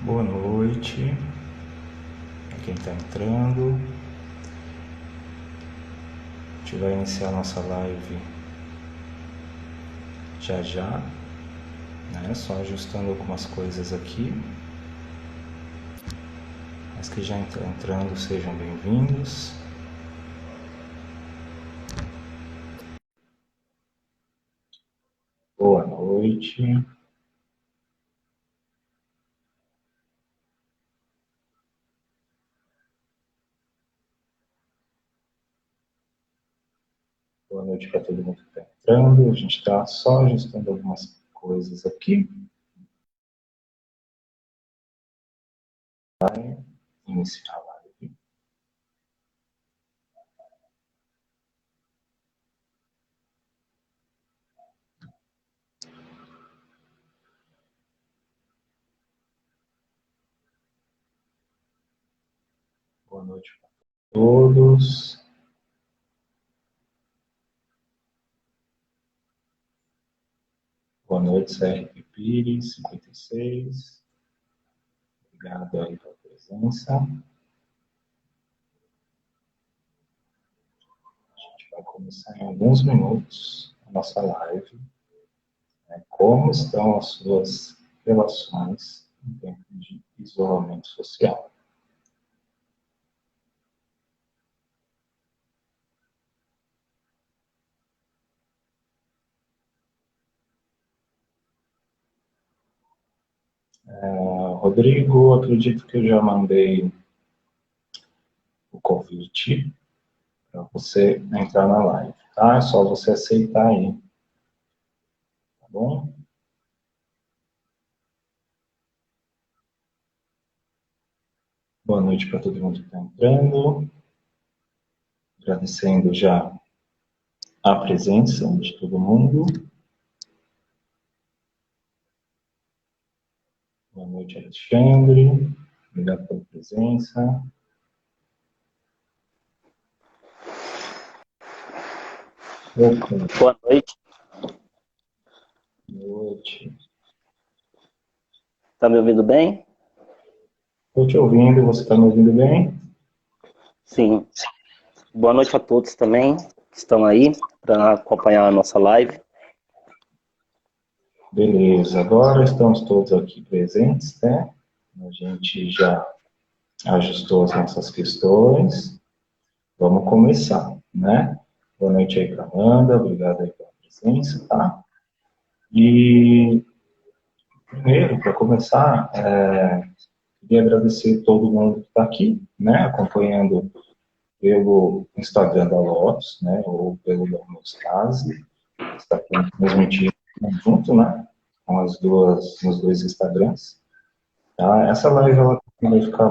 Boa noite a quem está entrando. A gente vai iniciar nossa live já, né? Só ajustando algumas coisas aqui. Mas que já estão entrando, sejam bem-vindos. Boa noite. Boa noite para todo mundo que está entrando. A gente está só ajustando algumas coisas aqui. Vai iniciar a live. Boa noite para todos. Boa noite, CRP Pires, 56. Obrigado aí pela presença. A gente vai começar em alguns minutos a nossa live. Como estão as suas relações em tempo de isolamento social? Rodrigo, acredito que eu já mandei o convite para você entrar na live, tá? É só você aceitar aí, tá bom? Boa noite para todo mundo que está entrando. Agradecendo já a presença de todo mundo. Boa noite, Alexandre. Obrigado pela presença. Boa noite. Boa noite. Tá me ouvindo bem? Estou te ouvindo, você está me ouvindo bem? Sim. Boa noite a todos também que estão aí para acompanhar a nossa live. Beleza, agora estamos todos aqui presentes, né? A gente já ajustou as nossas questões. Vamos começar, né? Boa noite aí para Amanda, obrigado aí pela presença, tá? E primeiro, para começar, queria agradecer todo mundo que está aqui, né? Acompanhando pelo Instagram da Lotus, né? Ou pelo Homostase, está transmitindo junto, né? Com os dois Instagrams. Tá? Essa live ela vai ficar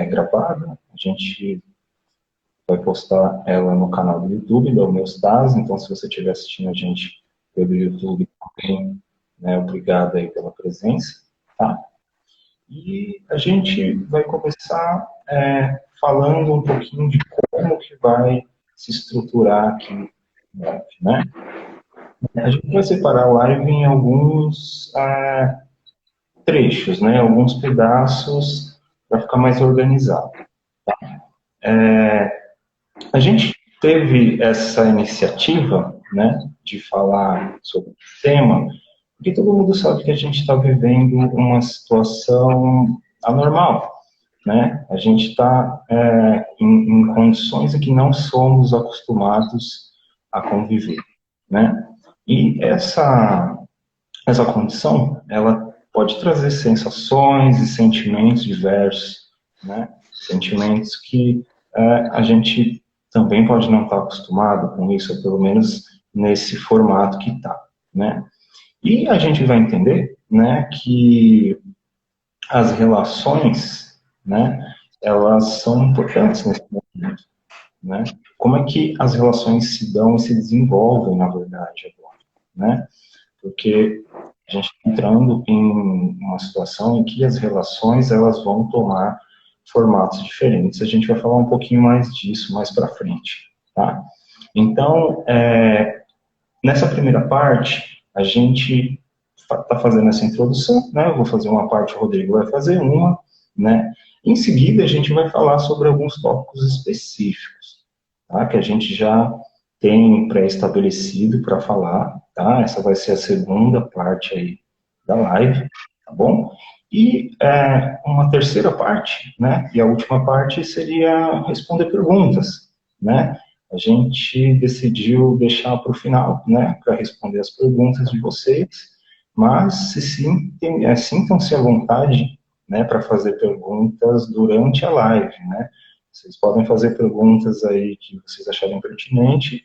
gravada. A gente vai postar ela no canal do YouTube da Homeostase. Então, se você estiver assistindo a gente pelo YouTube, também, né, obrigado aí pela presença. Tá? E a gente vai começar falando um pouquinho de como que vai se estruturar aqui, né? A gente vai separar a live em alguns trechos, né? Alguns pedaços para ficar mais organizado. A gente teve essa iniciativa, né, de falar sobre o tema, porque todo mundo sabe que a gente está vivendo uma situação anormal, né? A gente está em condições em que não somos acostumados a conviver, né? E essa condição, ela pode trazer sensações e sentimentos diversos, né? Sentimentos que a gente também pode não estar acostumado com isso, ou pelo menos nesse formato que está, né? E a gente vai entender, né, que as relações, né, elas são importantes nesse momento, né? Como é que as relações se dão e se desenvolvem, na verdade, agora, né? Porque a gente está entrando em uma situação em que as relações elas vão tomar formatos diferentes. A gente vai falar um pouquinho mais disso mais para frente, tá? Então, nessa primeira parte, a gente tá fazendo essa introdução, né? Eu vou fazer uma parte, o Rodrigo vai fazer uma, né? Em seguida, a gente vai falar sobre alguns tópicos específicos, tá? Que a gente já tem pré-estabelecido para falar, tá? Essa vai ser a segunda parte aí da live, tá bom? E uma terceira parte, né? E a última parte seria responder perguntas, né? A gente decidiu deixar para o final, né? Para responder as perguntas de vocês, mas se sintam-se à vontade, né? Para fazer perguntas durante a live, né? Vocês podem fazer perguntas aí que vocês acharem pertinente,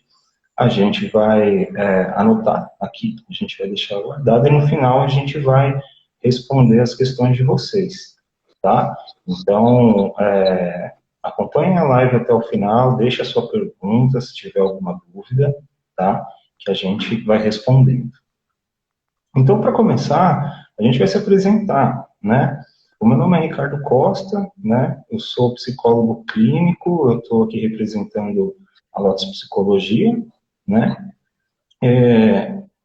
a gente vai anotar aqui, a gente vai deixar guardado e no final a gente vai responder as questões de vocês, tá? Então, acompanhem a live até o final, deixe a sua pergunta se tiver alguma dúvida, tá? Que a gente vai respondendo. Então, para começar, a gente vai se apresentar, né? O meu nome é Ricardo Costa, né? Eu sou psicólogo clínico, eu estou aqui representando a Lotus Psicologia, né?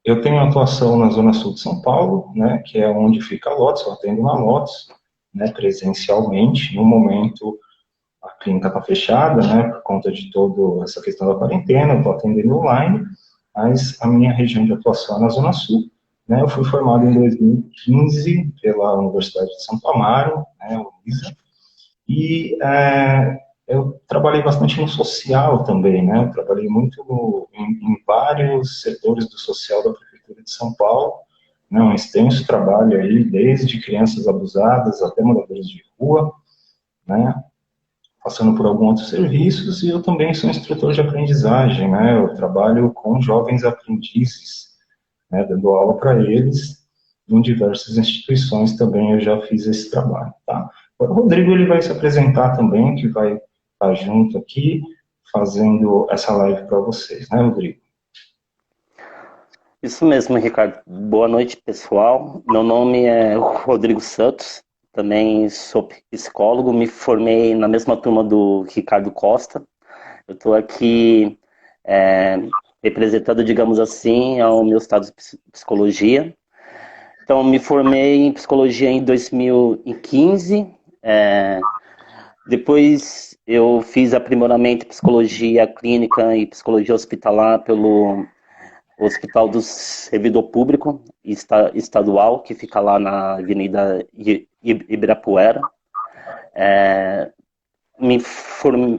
Eu tenho atuação na Zona Sul de São Paulo, né? Que é onde fica a Lotus, eu atendo na Lotus, né? Presencialmente. No momento, a clínica está fechada, né? Por conta de toda essa questão da quarentena, eu estou atendendo online, mas a minha região de atuação é na Zona Sul. Eu fui formado em 2015 pela Universidade de Santo Amaro, né, UNISA, e eu trabalhei bastante no social também, né, eu trabalhei muito em vários setores do social da Prefeitura de São Paulo, né, um extenso trabalho aí, desde crianças abusadas até moradores de rua, né, passando por alguns outros serviços, e eu também sou instrutor de aprendizagem, né, eu trabalho com jovens aprendizes, né, dando aula para eles, em diversas instituições também eu já fiz esse trabalho, tá? O Rodrigo, ele vai se apresentar também, que vai estar junto aqui, fazendo essa live para vocês, né, Rodrigo? Isso mesmo, Ricardo. Boa noite, pessoal. Meu nome é Rodrigo Santos, também sou psicólogo, me formei na mesma turma do Ricardo Costa. Eu estou aqui representando, digamos assim, ao meu estado de psicologia. Então, me formei em psicologia em 2015. Depois, eu fiz aprimoramento em psicologia clínica e psicologia hospitalar pelo Hospital do Servidor Público Estadual, que fica lá na Avenida Ibirapuera.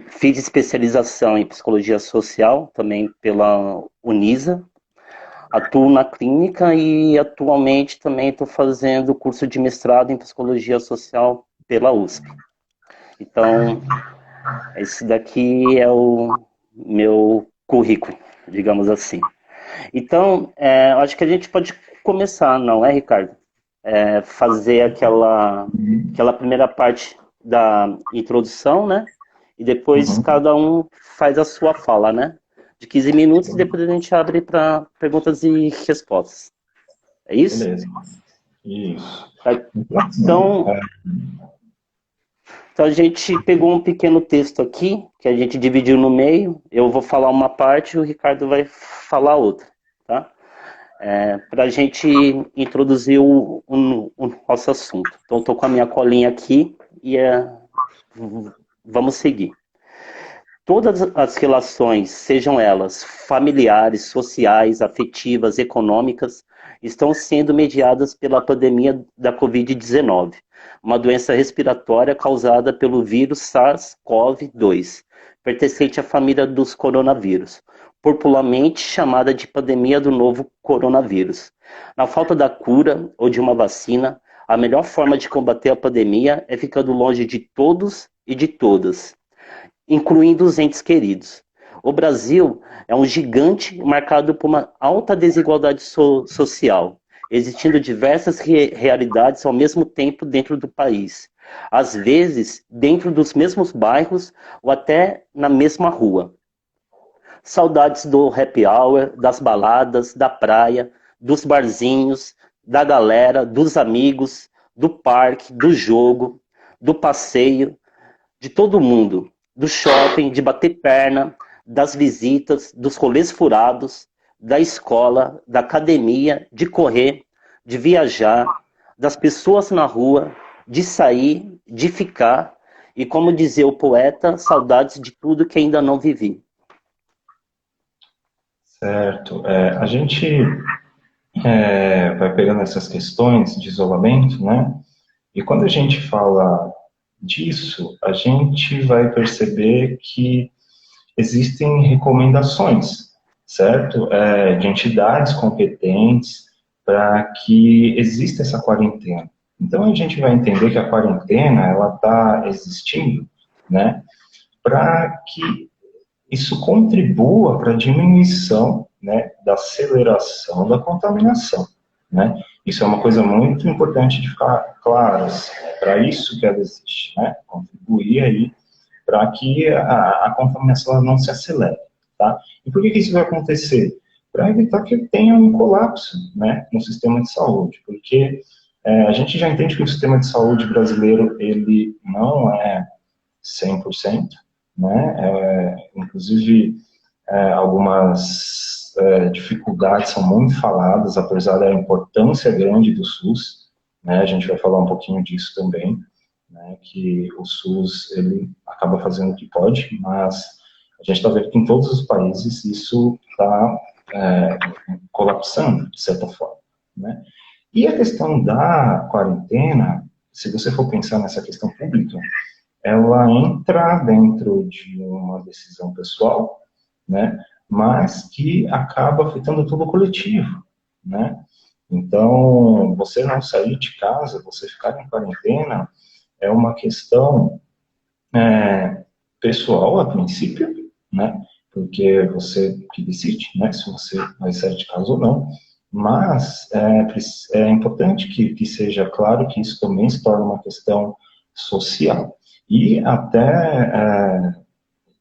Fiz especialização em psicologia social, também pela Unisa. Atuo na clínica e atualmente também estou fazendo curso de mestrado em psicologia social pela USP. Então, esse daqui é o meu currículo, digamos assim. Então, acho que a gente pode começar, não é, Ricardo? Fazer aquela primeira parte da introdução, né? E depois cada um faz a sua fala, né? De 15 minutos e depois a gente abre para perguntas e respostas. É isso? Beleza. Isso. Então, a gente pegou um pequeno texto aqui, que a gente dividiu no meio. Eu vou falar uma parte e o Ricardo vai falar outra, tá? Para a gente introduzir o nosso assunto. Então, estou com a minha colinha aqui e vamos seguir. Todas as relações, sejam elas familiares, sociais, afetivas, econômicas, estão sendo mediadas pela pandemia da Covid-19, uma doença respiratória causada pelo vírus SARS-CoV-2, pertencente à família dos coronavírus, popularmente chamada de pandemia do novo coronavírus. Na falta da cura ou de uma vacina, a melhor forma de combater a pandemia é ficando longe de todos e de todas, incluindo os entes queridos. O Brasil é um gigante marcado por uma alta desigualdade social, existindo diversas realidades ao mesmo tempo dentro do país, às vezes dentro dos mesmos bairros ou até na mesma rua. Saudades do happy hour, das baladas, da praia, dos barzinhos, da galera, dos amigos, do parque, do jogo, do passeio, de todo mundo. Do shopping, de bater perna, das visitas, dos rolês furados, da escola, da academia, de correr, de viajar, das pessoas na rua, de sair, de ficar, e como dizia o poeta, saudades de tudo que ainda não vivi. Certo. A gente vai pegando essas questões de isolamento, né? E quando a gente fala disso, a gente vai perceber que existem recomendações, certo? De entidades competentes para que exista essa quarentena. Então a gente vai entender que a quarentena ela está existindo, né? Para que isso contribua para a diminuição, né, da aceleração da contaminação, né? Isso é uma coisa muito importante de ficar claro, assim, para isso que ela existe, né? Contribuir aí para que a contaminação não se acelere, tá? E por que isso vai acontecer? Para evitar que tenha um colapso, né, no sistema de saúde, porque a gente já entende que o sistema de saúde brasileiro ele não é 100%, né? Inclusive, algumas dificuldades são muito faladas, apesar da importância grande do SUS, né? A gente vai falar um pouquinho disso também, né? Que o SUS ele acaba fazendo o que pode, mas a gente está vendo que em todos os países isso está colapsando, de certa forma, né? E a questão da quarentena, se você for pensar nessa questão pública, ela entra dentro de uma decisão pessoal, né, mas que acaba afetando todo o coletivo, né? Então, você não sair de casa, você ficar em quarentena, é uma questão pessoal, a princípio, né? Porque você que decide, né, se você vai sair de casa ou não. Mas é importante que seja claro que isso também se torna uma questão social e até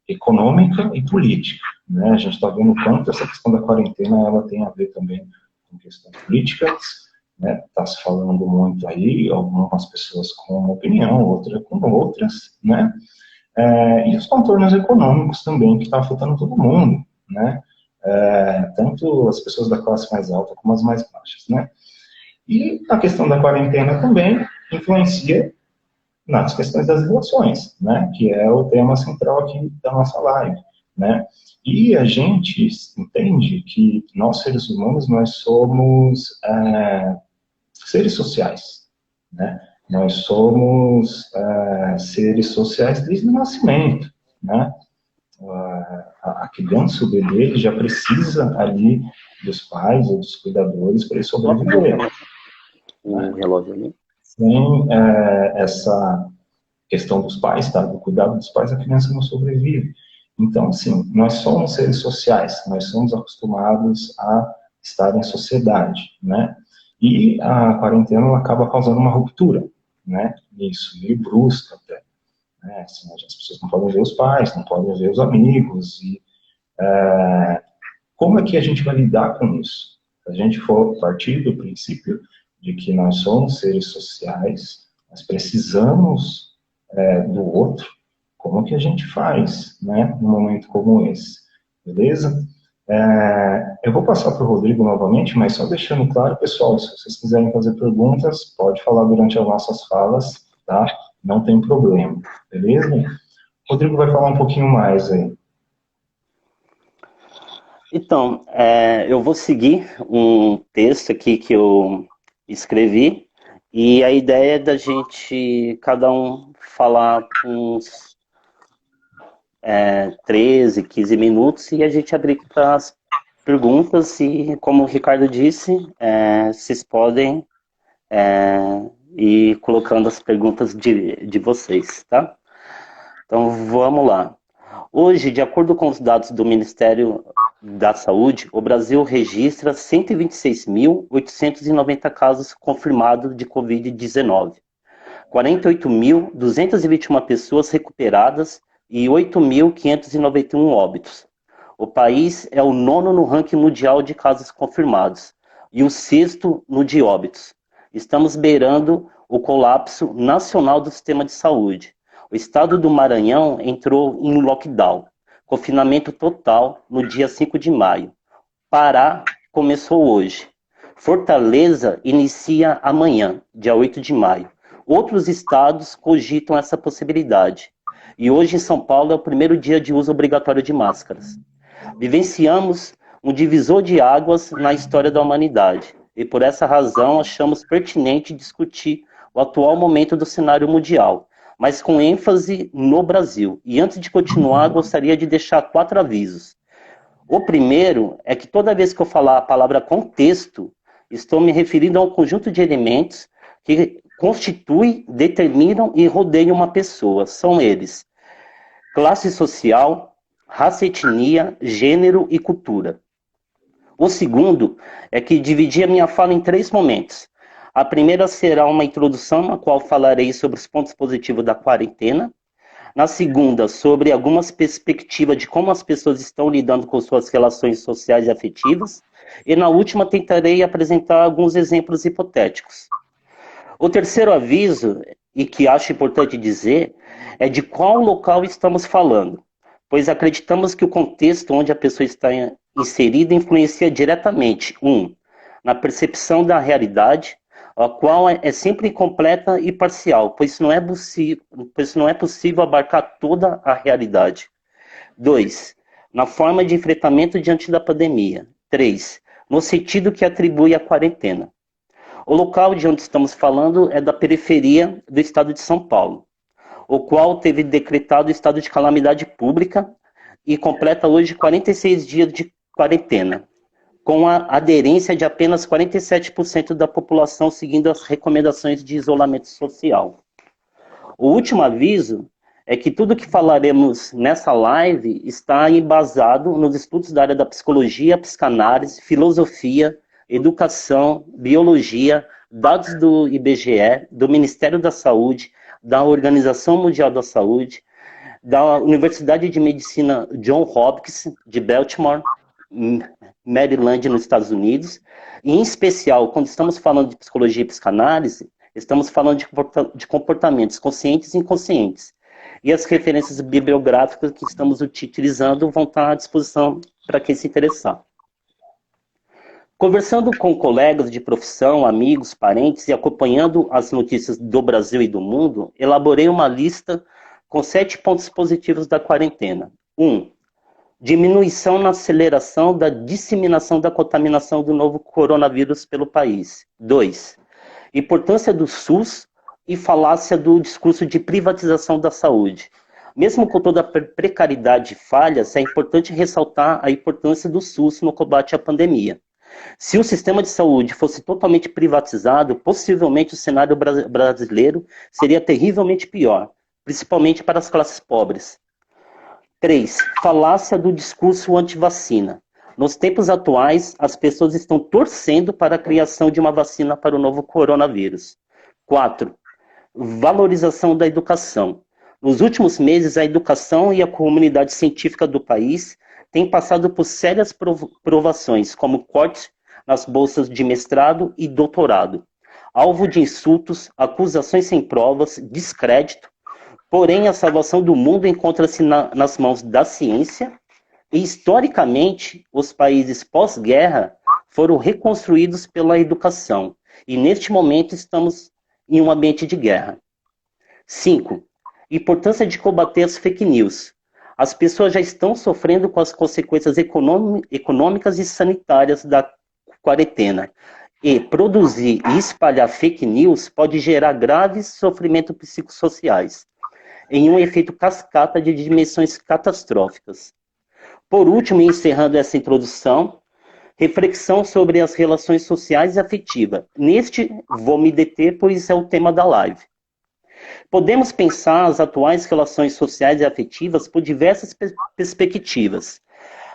econômica e política, né? A gente está vendo quanto essa questão da quarentena ela tem a ver também com questões políticas, né? Está se falando muito aí, algumas pessoas com uma opinião, outras com outras, né? E os contornos econômicos também, que está afetando todo mundo, né? Tanto as pessoas da classe mais alta como as mais baixas, né? E a questão da quarentena também influencia nas questões das relações, né? Que é o tema central aqui da nossa live, né? E a gente entende que nós, seres humanos, nós somos seres sociais, né? Nós somos seres sociais desde o nascimento, né? A criança, o bebê, ele já precisa ali dos pais ou dos cuidadores para ele sobreviver. O relógio ali. Sem essa questão dos pais, tá? Do cuidado dos pais, a criança não sobrevive. Então, assim, nós somos seres sociais, nós somos acostumados a estar em sociedade, né? E a quarentena ela acaba causando uma ruptura, né? Isso, meio brusca até. Né? Assim, as pessoas não podem ver os pais, não podem ver os amigos. E como é que a gente vai lidar com isso? Se a gente for partir do princípio de que nós somos seres sociais, nós precisamos do outro, como que a gente faz, né, num momento como esse, beleza? Eu vou passar para o Rodrigo novamente, mas só deixando claro, pessoal, se vocês quiserem fazer perguntas, pode falar durante as nossas falas, tá? Não tem problema, beleza? O Rodrigo vai falar um pouquinho mais aí. Então, eu vou seguir um texto aqui que eu escrevi, e a ideia é da gente, cada um, falar uns 13, 15 minutos, e a gente abrir para as perguntas, e como o Ricardo disse, vocês podem ir colocando as perguntas de vocês, tá? Então, vamos lá. Hoje, de acordo com os dados do Ministério da Saúde, o Brasil registra 126.890 casos confirmados de Covid-19, 48.221 pessoas recuperadas e 8.591 óbitos. O país é o nono no ranking mundial de casos confirmados e o sexto no de óbitos. Estamos beirando o colapso nacional do sistema de saúde. O estado do Maranhão entrou em lockdown, confinamento total, no dia 5 de maio. Pará começou hoje. Fortaleza inicia amanhã, dia 8 de maio. Outros estados cogitam essa possibilidade. E hoje em São Paulo é o primeiro dia de uso obrigatório de máscaras. Vivenciamos um divisor de águas na história da humanidade. E por essa razão achamos pertinente discutir o atual momento do cenário mundial, mas com ênfase no Brasil. E antes de continuar, gostaria de deixar 4 avisos. O primeiro é que toda vez que eu falar a palavra contexto, estou me referindo a um conjunto de elementos que constituem, determinam e rodeiam uma pessoa. São eles: classe social, raça, etnia, gênero e cultura. O segundo é que dividi a minha fala em 3 momentos. A primeira será uma introdução, na qual falarei sobre os pontos positivos da quarentena. Na segunda, sobre algumas perspectivas de como as pessoas estão lidando com suas relações sociais e afetivas. E na última, tentarei apresentar alguns exemplos hipotéticos. O terceiro aviso, e que acho importante dizer, é de qual local estamos falando, pois acreditamos que o contexto onde a pessoa está inserida influencia diretamente, na percepção da realidade, a qual é sempre incompleta e parcial, pois não é possível abarcar toda a realidade. 2, na forma de enfrentamento diante da pandemia. 3, no sentido que atribui à quarentena. O local de onde estamos falando é da periferia do estado de São Paulo, o qual teve decretado estado de calamidade pública e completa hoje 46 dias de quarentena, com a aderência de apenas 47% da população seguindo as recomendações de isolamento social. O último aviso é que tudo que falaremos nessa live está embasado nos estudos da área da psicologia, psicanálise, filosofia, educação, biologia, dados do IBGE, do Ministério da Saúde, da Organização Mundial da Saúde, da Universidade de Medicina John Hopkins, de Baltimore, Maryland, nos Estados Unidos. E, em especial, quando estamos falando de psicologia e psicanálise, estamos falando de comportamentos conscientes e inconscientes. E as referências bibliográficas que estamos utilizando vão estar à disposição para quem se interessar. Conversando com colegas de profissão, amigos, parentes e acompanhando as notícias do Brasil e do mundo, elaborei uma lista com 7 pontos positivos da quarentena. 1. Diminuição na aceleração da disseminação da contaminação do novo coronavírus pelo país. 2. Importância do SUS e falácia do discurso de privatização da saúde. Mesmo com toda a precariedade e falhas, é importante ressaltar a importância do SUS no combate à pandemia. Se o sistema de saúde fosse totalmente privatizado, possivelmente o cenário brasileiro seria terrivelmente pior, principalmente para as classes pobres. 3. Falácia do discurso anti-vacina. Nos tempos atuais, as pessoas estão torcendo para a criação de uma vacina para o novo coronavírus. 4. Valorização da educação. Nos últimos meses, a educação e a comunidade científica do país têm passado por sérias provações, como cortes nas bolsas de mestrado e doutorado, alvo de insultos, acusações sem provas, descrédito. Porém, a salvação do mundo encontra-se nas mãos da ciência e, historicamente, os países pós-guerra foram reconstruídos pela educação. E, neste momento, estamos em um ambiente de guerra. 5. Importância de combater as fake news. As pessoas já estão sofrendo com as consequências econômicas e sanitárias da quarentena. E produzir e espalhar fake news pode gerar graves sofrimentos psicossociais, em um efeito cascata de dimensões catastróficas. Por último, encerrando essa introdução, reflexão sobre as relações sociais e afetivas. Neste, vou me deter, pois é o tema da live. Podemos pensar as atuais relações sociais e afetivas por diversas perspectivas.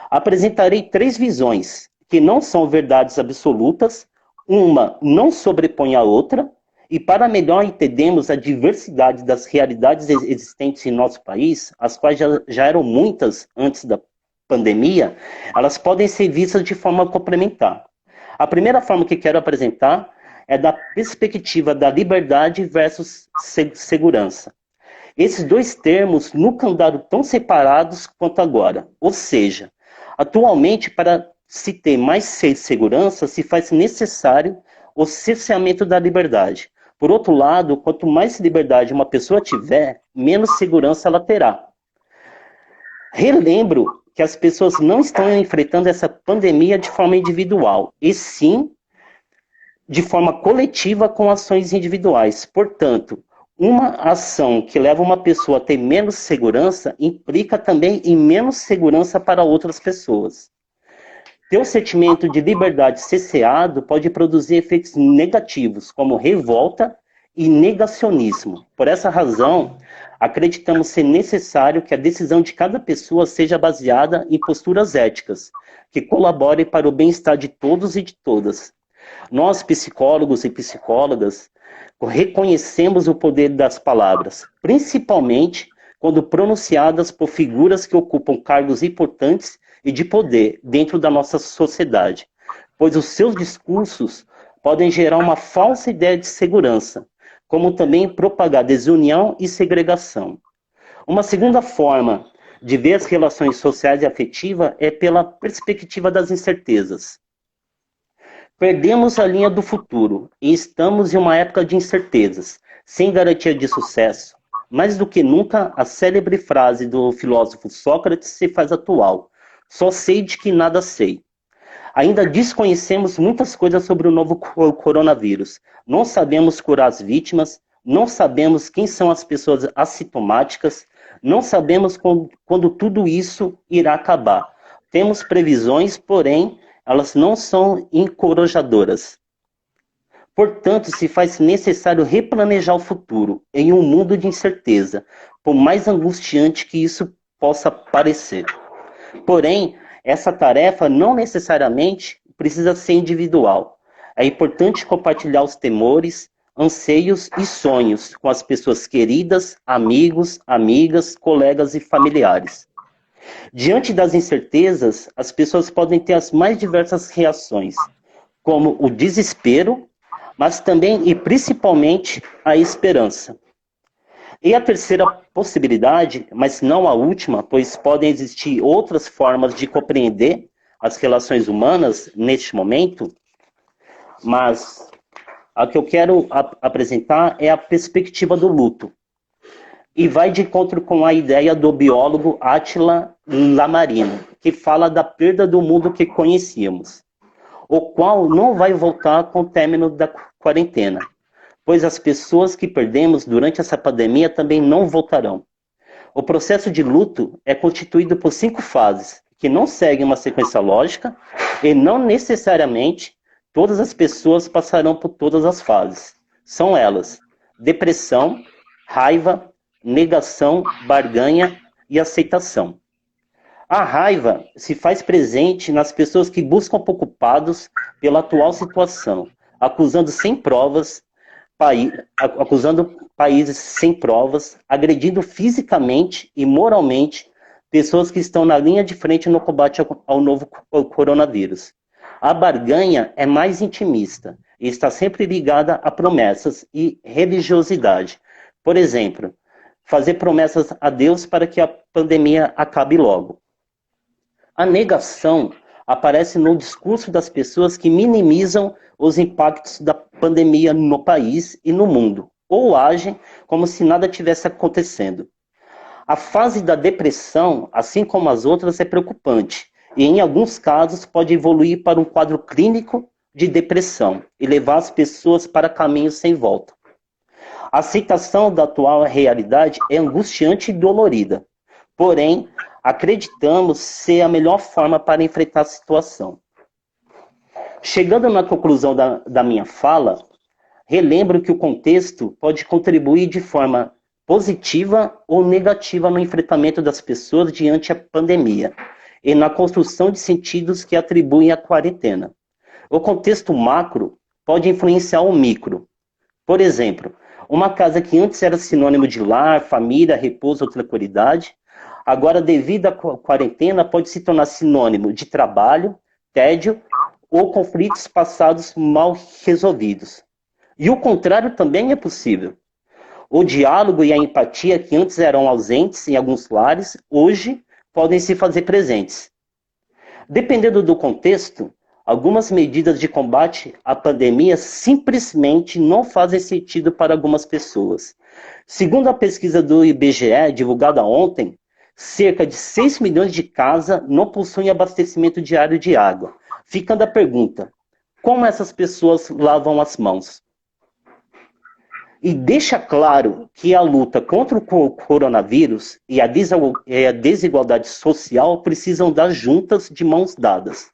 Apresentarei 3 visões, que não são verdades absolutas, uma não sobrepõe a outra, e para melhor entendermos a diversidade das realidades existentes em nosso país, as quais já eram muitas antes da pandemia, elas podem ser vistas de forma complementar. A primeira forma que quero apresentar é da perspectiva da liberdade versus segurança. Esses 2 termos nunca andaram tão separados quanto agora. Ou seja, atualmente, para se ter mais segurança, se faz necessário o cerceamento da liberdade. Por outro lado, quanto mais liberdade uma pessoa tiver, menos segurança ela terá. Relembro que as pessoas não estão enfrentando essa pandemia de forma individual, e sim de forma coletiva com ações individuais. Portanto, uma ação que leva uma pessoa a ter menos segurança implica também em menos segurança para outras pessoas. Ter o sentimento de liberdade cesseado pode produzir efeitos negativos, como revolta e negacionismo. Por essa razão, acreditamos ser necessário que a decisão de cada pessoa seja baseada em posturas éticas, que colaborem para o bem-estar de todos e de todas. Nós, psicólogos e psicólogas, reconhecemos o poder das palavras, principalmente quando pronunciadas por figuras que ocupam cargos importantes e de poder dentro da nossa sociedade, pois os seus discursos podem gerar uma falsa ideia de segurança, como também propagar desunião e segregação. Uma segunda forma de ver as relações sociais e afetivas é pela perspectiva das incertezas. Perdemos a linha do futuro e estamos em uma época de incertezas, sem garantia de sucesso. Mais do que nunca, a célebre frase do filósofo Sócrates se faz atual: só sei de que nada sei. Ainda desconhecemos muitas coisas sobre o novo coronavírus. Não sabemos curar as vítimas, não sabemos quem são as pessoas assintomáticas, não sabemos quando tudo isso irá acabar. Temos previsões, porém, elas não são encorajadoras. Portanto, se faz necessário replanejar o futuro em um mundo de incerteza, por mais angustiante que isso possa parecer. Porém, essa tarefa não necessariamente precisa ser individual. É importante compartilhar os temores, anseios e sonhos com as pessoas queridas, amigos, amigas, colegas e familiares. Diante das incertezas, as pessoas podem ter as mais diversas reações, como o desespero, mas também e principalmente a esperança. E a terceira possibilidade, mas não a última, pois podem existir outras formas de compreender as relações humanas neste momento, mas a que eu quero apresentar é a perspectiva do luto. E vai de encontro com a ideia do biólogo Átila Lamarino, que fala da perda do mundo que conhecíamos, o qual não vai voltar com o término da quarentena, pois as pessoas que perdemos durante essa pandemia também não voltarão. O processo de luto é constituído por 5 fases, que não seguem uma sequência lógica e não necessariamente todas as pessoas passarão por todas as fases. São elas: depressão, raiva, negação, barganha e aceitação. A raiva se faz presente nas pessoas que buscam culpados pela atual situação, acusando países sem provas, agredindo fisicamente e moralmente pessoas que estão na linha de frente no combate ao novo coronavírus. A barganha é mais intimista e está sempre ligada a promessas e religiosidade. Por exemplo, fazer promessas a Deus para que a pandemia acabe logo. A negação aparece no discurso das pessoas que minimizam os impactos da pandemia no país e no mundo, ou agem como se nada tivesse acontecendo. A fase da depressão, assim como as outras, é preocupante e, em alguns casos, pode evoluir para um quadro clínico de depressão e levar as pessoas para caminhos sem volta. A aceitação da atual realidade é angustiante e dolorida, porém, acreditamos ser a melhor forma para enfrentar a situação. Chegando na conclusão da minha fala, relembro que o contexto pode contribuir de forma positiva ou negativa no enfrentamento das pessoas diante a pandemia e na construção de sentidos que atribuem à quarentena. O contexto macro pode influenciar o micro. Por exemplo, uma casa que antes era sinônimo de lar, família, repouso ou tranquilidade, agora, devido à quarentena, pode se tornar sinônimo de trabalho, tédio ou conflitos passados mal resolvidos. E o contrário também é possível. O diálogo e a empatia, que antes eram ausentes em alguns lares, hoje podem se fazer presentes. Dependendo do contexto, algumas medidas de combate à pandemia simplesmente não fazem sentido para algumas pessoas. Segundo a pesquisa do IBGE, divulgada ontem, cerca de 6 milhões de casas não possuem abastecimento diário de água. Ficando a pergunta, como essas pessoas lavam as mãos? E deixa claro que a luta contra o coronavírus e a desigualdade social precisam dar juntas de mãos dadas.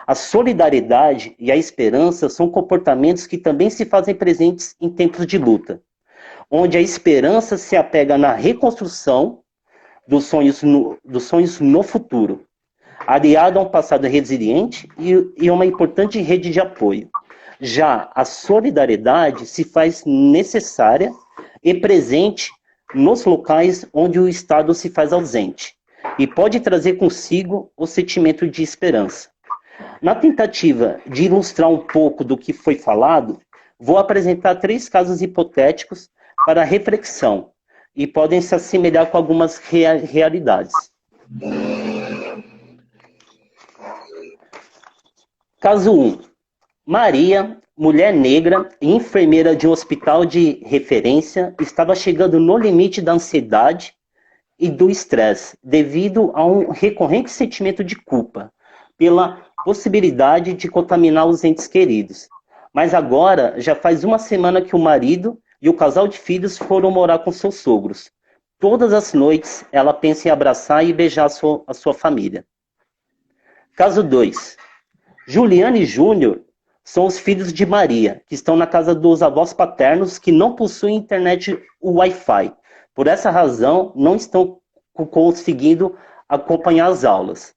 A solidariedade e a esperança são comportamentos que também se fazem presentes em tempos de luta, onde a esperança se apega na reconstrução dos sonhos no futuro, aliado a um passado resiliente e uma importante rede de apoio. Já a solidariedade se faz necessária e presente nos locais onde o Estado se faz ausente e pode trazer consigo o sentimento de esperança. Na tentativa de ilustrar um pouco do que foi falado, vou apresentar 3 casos hipotéticos para reflexão e podem se assemelhar com algumas realidades. Caso 1. Maria, mulher negra e enfermeira de um hospital de referência, estava chegando no limite da ansiedade e do estresse, devido a um recorrente sentimento de culpa, pela possibilidade de contaminar os entes queridos. Mas agora, já faz uma semana que o marido e o casal de filhos foram morar com seus sogros. Todas as noites, ela pensa em abraçar e beijar a sua família. Caso 2. Juliana e Júnior são os filhos de Maria, que estão na casa dos avós paternos que não possuem internet Wi-Fi. Por essa razão, não estão conseguindo acompanhar as aulas.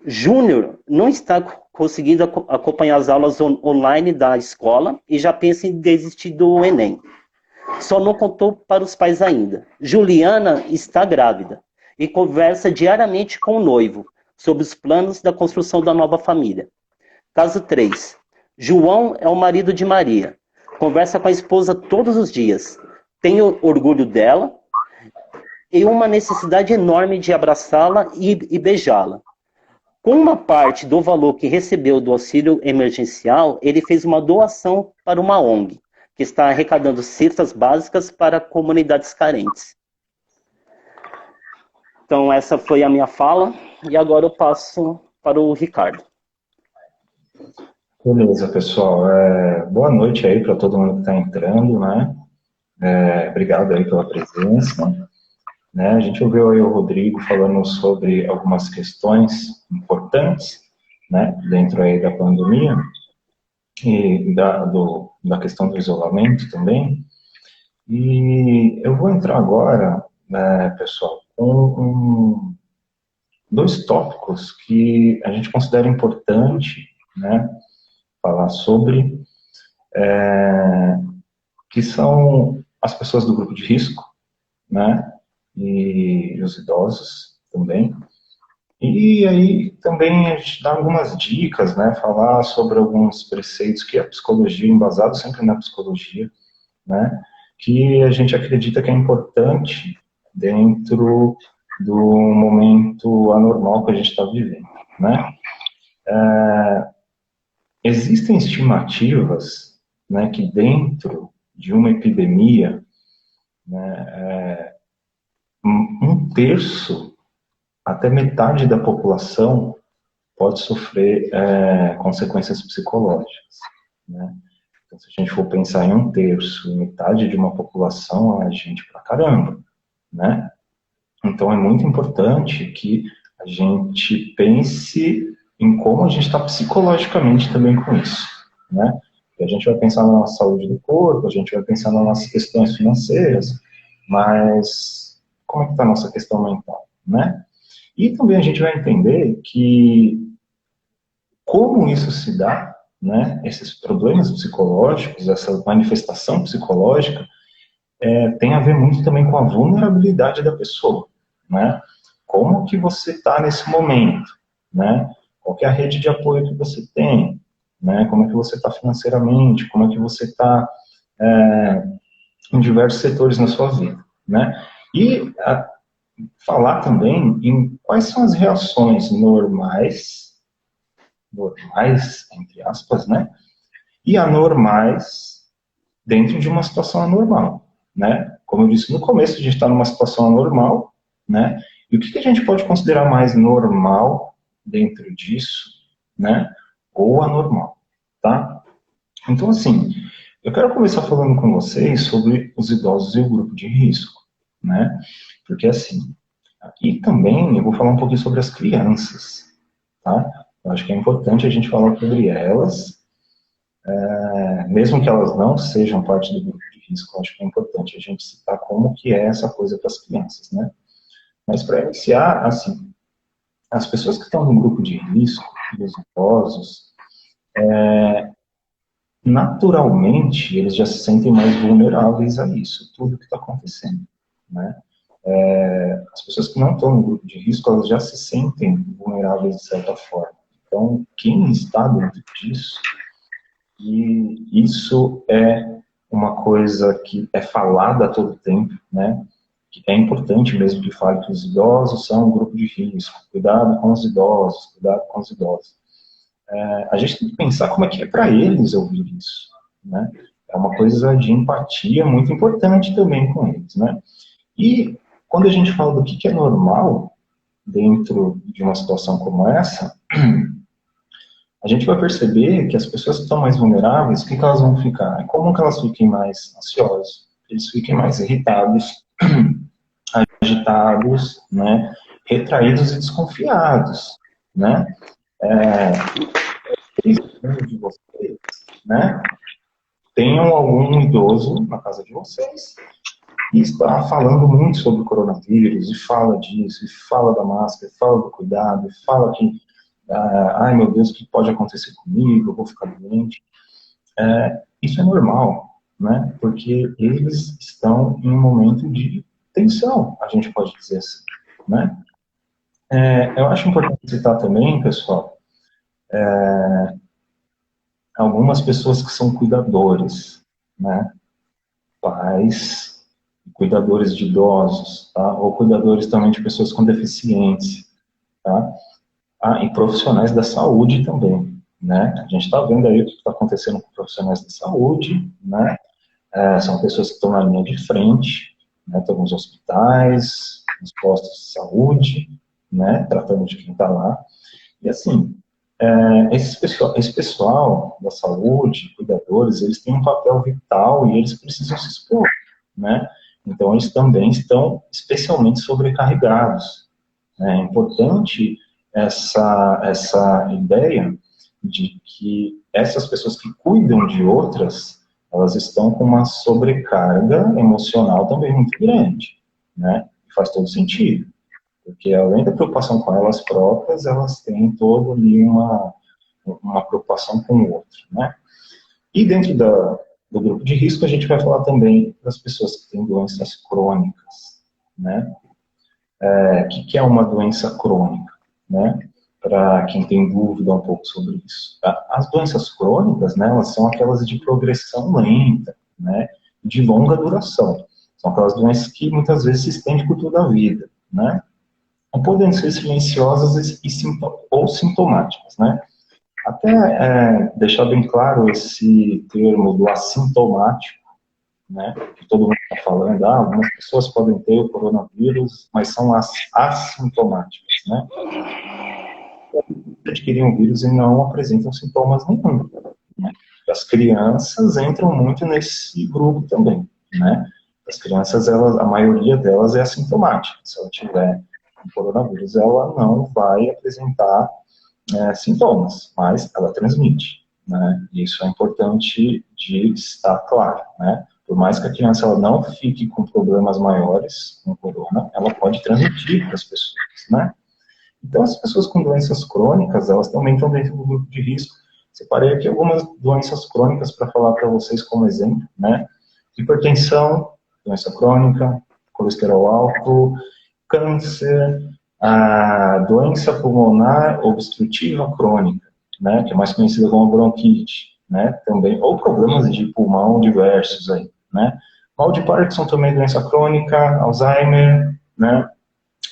Júnior não está conseguindo acompanhar as aulas online da escola e já pensa em desistir do Enem. Só não contou para os pais ainda. Juliana está grávida e conversa diariamente com o noivo sobre os planos da construção da nova família. Caso 3. João é o marido de Maria. Conversa com a esposa todos os dias. Tem orgulho dela e uma necessidade enorme de abraçá-la e beijá-la. Com uma parte do valor que recebeu do auxílio emergencial, ele fez uma doação para uma ONG, que está arrecadando cestas básicas para comunidades carentes. Então, essa foi a minha fala, e agora eu passo para o Ricardo. Beleza, pessoal. Boa noite aí para todo mundo que está entrando, né? Obrigado aí pela presença. Né? A gente ouviu aí o Rodrigo falando sobre algumas questões importantes, né, dentro aí da pandemia e da questão do isolamento também. E eu vou entrar agora, né, pessoal, com 2 tópicos que a gente considera importante, né, falar sobre, que são as pessoas do grupo de risco, né, e os idosos também. E aí também a gente dá algumas dicas, né, falar sobre alguns preceitos que a psicologia, embasado sempre na psicologia, né, que a gente acredita que é importante dentro do momento anormal que a gente está vivendo, né. Existem estimativas, né, que dentro de uma epidemia, né, 1/3 até metade da população pode sofrer consequências psicológicas, né? Então, se a gente for pensar em 1/3, metade de uma população, é gente pra caramba, né? Então, é muito importante que a gente pense em como a gente está psicologicamente também com isso, né? E a gente vai pensar na nossa saúde do corpo, a gente vai pensar nas nossas questões financeiras, mas como é que está a nossa questão mental, né? E também a gente vai entender que como isso se dá, né, esses problemas psicológicos, essa manifestação psicológica, tem a ver muito também com a vulnerabilidade da pessoa, né? Como que você está nesse momento, né? Qual que é a rede de apoio que você tem, né? Como é que você está financeiramente, como é que você está em diversos setores na sua vida, né? E falar também em quais são as reações normais, entre aspas, né? E anormais dentro de uma situação anormal, né? Como eu disse no começo, a gente está numa situação anormal, né? E o que a gente pode considerar mais normal dentro disso, né? Ou anormal, tá? Então, assim, eu quero começar falando com vocês sobre os idosos e o grupo de risco, né? Porque, assim, e também eu vou falar um pouquinho sobre as crianças, tá? Eu acho que é importante a gente falar sobre elas, mesmo que elas não sejam parte do grupo de risco, eu acho que é importante a gente citar como que é essa coisa para as crianças, né? Mas para iniciar, assim, as pessoas que estão no grupo de risco, os idosos, naturalmente eles já se sentem mais vulneráveis a isso, tudo que está acontecendo, né? As pessoas que não estão no grupo de risco, elas já se sentem vulneráveis de certa forma. Então, quem está dentro disso, e isso é uma coisa que é falada a todo tempo, né? Que é importante mesmo que fale que os idosos são um grupo de risco, cuidado com os idosos, cuidado com os idosos. A gente tem que pensar como é que é para eles ouvir isso, né? É uma coisa de empatia muito importante também com eles, né? E quando a gente fala do que é normal dentro de uma situação como essa, a gente vai perceber que as pessoas que estão mais vulneráveis, o que elas vão ficar? É comum que elas fiquem mais ansiosas, eles fiquem mais irritados, agitados, né? Retraídos e desconfiados, né? De vocês, né? Tenham algum idoso na casa de vocês e está falando muito sobre o coronavírus, e fala disso, e fala da máscara, e fala do cuidado, e fala que, ai meu Deus, o que pode acontecer comigo, eu vou ficar doente. Isso é normal, né? Porque eles estão em um momento de tensão, a gente pode dizer assim, né? Eu acho importante citar também, pessoal, algumas pessoas que são cuidadores, né? Pais, cuidadores de idosos, tá? Ou cuidadores também de pessoas com deficiência, tá? E profissionais da saúde também, né? A gente está vendo aí o que está acontecendo com profissionais da saúde, né? São pessoas que estão na linha de frente, né? Estão nos hospitais, nos postos de saúde, né? Tratando de quem está lá. E assim, esse pessoal da saúde, cuidadores, eles têm um papel vital e eles precisam se expor, né? Então, eles também estão especialmente sobrecarregados. É importante essa ideia de que essas pessoas que cuidam de outras, elas estão com uma sobrecarga emocional também muito grande, né? E faz todo sentido. Porque além da preocupação com elas próprias, elas têm toda ali uma preocupação com o outro, né? E dentro do grupo de risco, a gente vai falar também das pessoas que têm doenças crônicas, né? O que é uma doença crônica, né? Para quem tem dúvida um pouco sobre isso. As doenças crônicas, né, elas são aquelas de progressão lenta, né? De longa duração. São aquelas doenças que muitas vezes se estendem por toda a vida, né? Podendo ser silenciosas ou sintomáticas, né? Até deixar bem claro esse termo do assintomático, né? Que todo mundo está falando, algumas pessoas podem ter o coronavírus, mas são assintomáticas, né? Adquirem o vírus e não apresentam sintomas nenhum, né? As crianças entram muito nesse grupo também, né? As crianças, a maioria delas é assintomática. Se ela tiver o coronavírus, ela não vai apresentar sintomas, mas ela transmite, né? Isso é importante de estar claro, né? Por mais que a criança ela não fique com problemas maiores com corona, ela pode transmitir para as pessoas, né? Então, as pessoas com doenças crônicas, elas também estão dentro do grupo de risco. Separei aqui algumas doenças crônicas para falar para vocês como exemplo, né? Hipertensão, doença crônica, colesterol alto, câncer, a doença pulmonar obstrutiva crônica, né, que é mais conhecida como bronquite, né, também, ou problemas de pulmão diversos aí, né. Mal de Parkinson também é doença crônica, Alzheimer, né,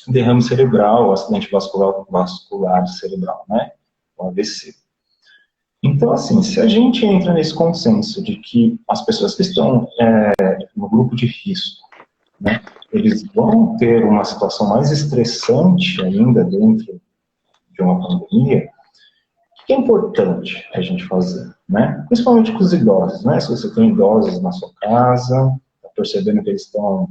derrame cerebral, acidente vascular cerebral, né? O AVC. Então, assim, se a gente entra nesse consenso de que as pessoas que estão no grupo de risco, né, eles vão ter uma situação mais estressante ainda dentro de uma pandemia, o que é importante a gente fazer, né? Principalmente com os idosos, né? Se você tem idosos na sua casa, tá percebendo que eles estão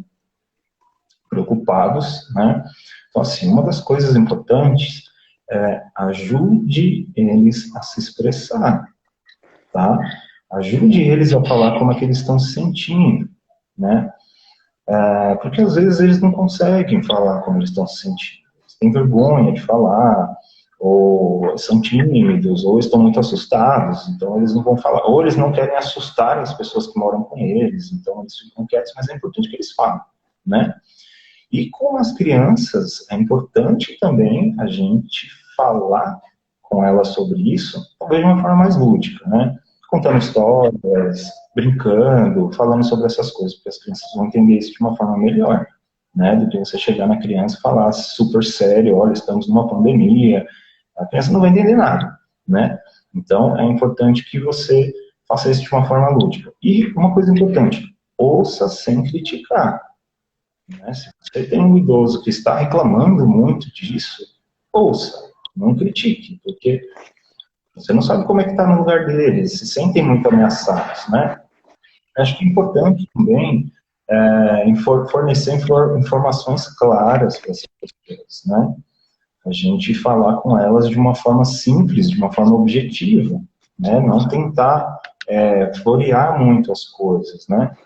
preocupados, né? Então, assim, uma das coisas importantes é ajude eles a se expressar, tá? Ajude eles a falar como é que eles estão se sentindo, né? Porque às vezes eles não conseguem falar como eles estão se sentindo. Eles têm vergonha de falar, ou são tímidos, ou estão muito assustados, então eles não vão falar, ou eles não querem assustar as pessoas que moram com eles, então eles ficam quietos, mas é importante que eles falem, né? E com as crianças, é importante também a gente falar com elas sobre isso, talvez de uma forma mais lúdica, né? Contando histórias, brincando, falando sobre essas coisas, porque as crianças vão entender isso de uma forma melhor, né? Do que você chegar na criança e falar super sério, olha, estamos numa pandemia, a criança não vai entender nada, né? Então, é importante que você faça isso de uma forma lúdica. E uma coisa importante, ouça sem criticar. Né? Se você tem um idoso que está reclamando muito disso, ouça, não critique, porque você não sabe como é que está no lugar deles, eles se sentem muito ameaçados, né? Acho que é importante também fornecer informações claras para essas pessoas, né? A gente falar com elas de uma forma simples, de uma forma objetiva, né? Não tentar florear muito as coisas, né?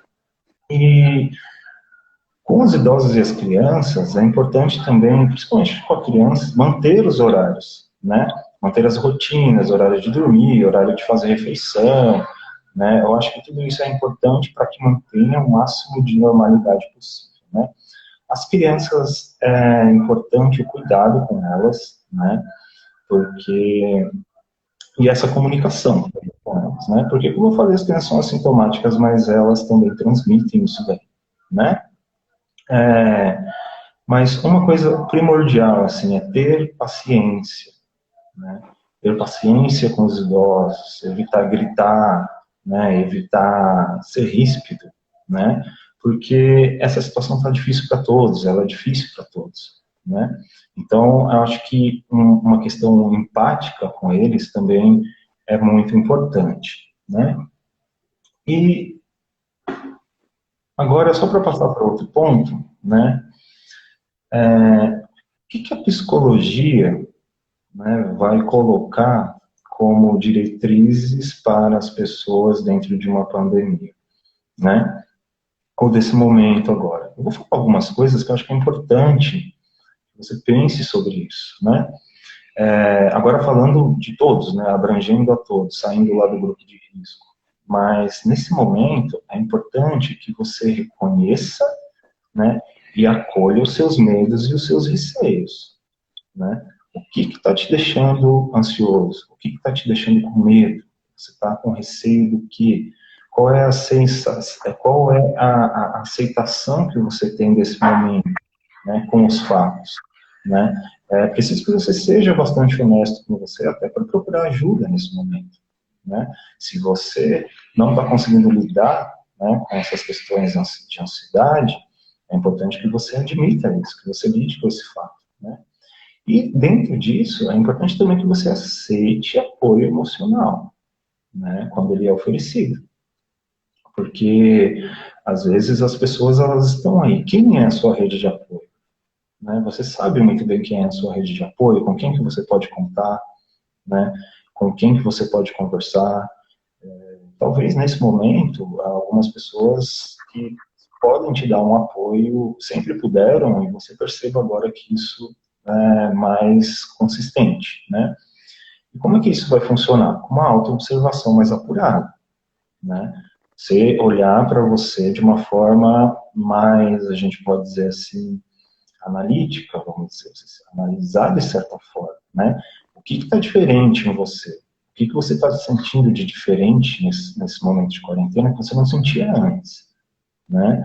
E com os idosos e as crianças, é importante também, principalmente com a criança, manter os horários, né? Manter as rotinas, horário de dormir, horário de fazer refeição, né? Eu acho que tudo isso é importante para que mantenha o máximo de normalidade possível, né? As crianças, é importante o cuidado com elas, né? Porque... E essa comunicação com elas, né? Porque, como eu falei, as crianças são assintomáticas, mas elas também transmitem isso daí, né? Mas uma coisa primordial, assim, é ter paciência, né? Ter paciência com os idosos, evitar gritar, né? Evitar ser ríspido, né? Porque essa situação está difícil para todos, ela é difícil para todos, né? Então, eu acho que uma questão empática com eles também é muito importante, né? E agora, só para passar para outro ponto, né? O que a psicologia, né, vai colocar como diretrizes para as pessoas dentro de uma pandemia, né? Ou desse momento agora. Eu vou falar algumas coisas que eu acho que é importante que você pense sobre isso, né? Agora falando de todos, né, abrangendo a todos, saindo lá do grupo de risco. Mas nesse momento é importante que você reconheça, né, e acolha os seus medos e os seus receios, né? O que está te deixando ansioso? O que está te deixando com medo? Você está com receio do quê? Qual é a sensação, qual é a aceitação que você tem desse momento, né, com os fatos, né? É preciso que você seja bastante honesto com você, até para procurar ajuda nesse momento, né? Se você não está conseguindo lidar, né, com essas questões de ansiedade, é importante que você admita isso, que você lide com esse fato, né? E dentro disso, é importante também que você aceite apoio emocional, né, quando ele é oferecido. Porque, às vezes, as pessoas elas estão aí. Quem é a sua rede de apoio? Né? Você sabe muito bem quem é a sua rede de apoio, com quem que você pode contar, né? Com quem que você pode conversar. Talvez, nesse momento, algumas pessoas que podem te dar um apoio sempre puderam, e você perceba agora que isso é mais consistente, né? E como é que isso vai funcionar? Com uma autoobservação mais apurada, né? Você olhar para você de uma forma mais, a gente pode dizer assim, analítica, vamos dizer, você analisar de certa forma, né? O que está diferente em você? O que você está sentindo de diferente nesse momento de quarentena que você não sentia antes, né?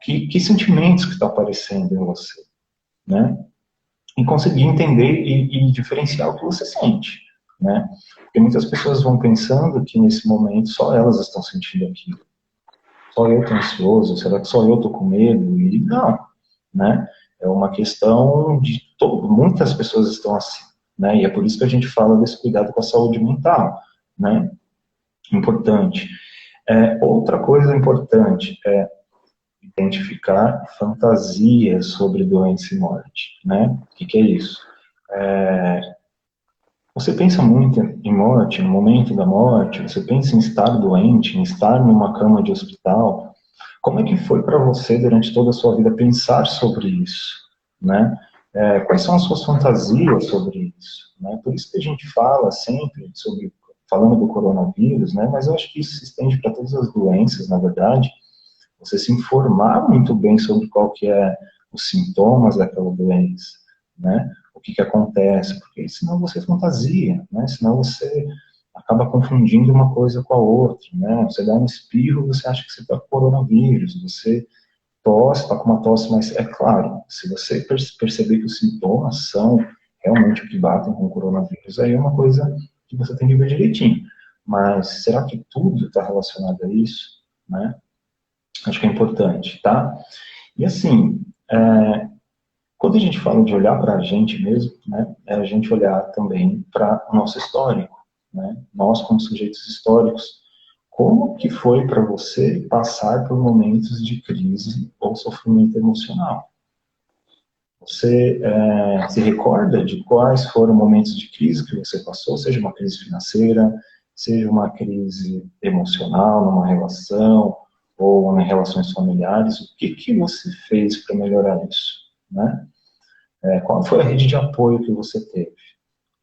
Que sentimentos que estão aparecendo em você, né? e conseguir entender e diferenciar o que você sente, né? Porque muitas pessoas vão pensando que nesse momento só elas estão sentindo aquilo. Só eu estou ansioso, será que só eu estou com medo? E não, né? É uma questão de muitas pessoas estão assim, né? E é por isso que a gente fala desse cuidado com a saúde mental, né? Importante. Outra coisa importante é identificar fantasias sobre doença e morte, né? O que é isso? Você pensa muito em morte, no momento da morte, você pensa em estar doente, em estar numa cama de hospital. Como é que foi para você, durante toda a sua vida, pensar sobre isso, né? Quais são as suas fantasias sobre isso, né? Por isso que a gente fala sempre sobre, falando do coronavírus, né? Mas eu acho que isso se estende para todas as doenças, na verdade. Você se informar muito bem sobre qual que é os sintomas daquela doença, né? O que acontece, porque senão você fantasia, né? Senão você acaba confundindo uma coisa com a outra, né? Você dá um espirro, você acha que você está com coronavírus, você tosse, está com uma tosse, mas é claro, se você perceber que os sintomas são realmente o que batem com o coronavírus, aí é uma coisa que você tem que ver direitinho. Mas será que tudo está relacionado a isso, né? Acho que é importante, tá? E assim, quando a gente fala de olhar para a gente mesmo, né, é a gente olhar também para o nosso histórico, né? Nós, como sujeitos históricos, como que foi para você passar por momentos de crise ou sofrimento emocional? Você se recorda de quais foram momentos de crise que você passou, seja uma crise financeira, seja uma crise emocional numa relação, ou em relações familiares, o que você fez para melhorar isso, né? Qual foi a rede de apoio que você teve?